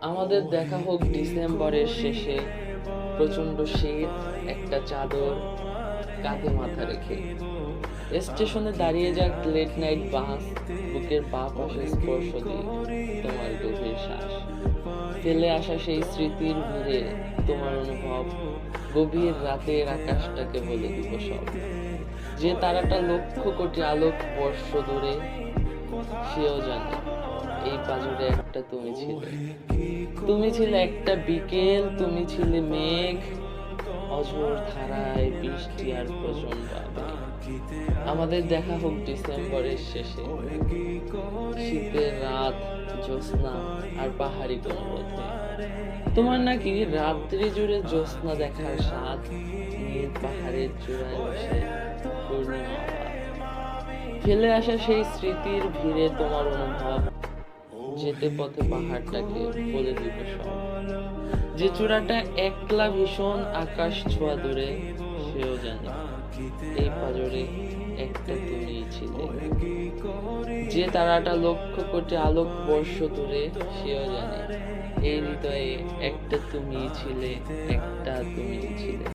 আমাদের দেখা হোক ডিসেম্বরের শেষে, প্রচন্ড শীত, একটা চাদর কাঁধে মাথা রেখে। স্টেশনে দাঁড়িয়ে যাক লেট নাইট বাস, বুকের বাঁ পাশে স্পর্শ দিয়ে তোমার গভীর শ্বাস। ফেলে আসা সেই স্মৃতির ভিড়ে তোমার অনুভব, গভীর রাতের আকাশটাকে বলে দিব সব। যে তারাটা লক্ষ কোটি আলোক বর্ষ দূরে, সেও জানে এই পাজরে একটা তুমি ছিলে। তুমি ছিলে একটা বিকেল, তুমি ছিলে মেঘ, অঝোর ধারায় বৃষ্টি আর প্রচন্ড আবেগ। আমাদের দেখা হোক ডিসেম্বরের শেষে, শীতের রাত, জ্যোৎস্না আর পাহাড়ি কোনো পথে। তোমার নাকি রাত্রি জুড়ে জ্যোৎস্না দেখার স্বাদ, নীল পাহাড়ের চূড়ায় বসে পূর্ণিমা আবাদ। ফেলে আসা সেই স্মৃতির ভিড়ে তোমার অনুভব, যেতে পথে পাহাড়টাকে বলে দিব সব। যে চূড়াটা একলা ভীষণ আকাশ ছোঁয়া দূরে, সেও জানে এই পাজরে একটা তুমিই ছিলে। যে তারাটা লক্ষ কোটি আলোক বর্ষ দূরে, সেও জানে এই হৃদয়ে একটা তুমিই ছিলে, একটা তুমিই ছিলে।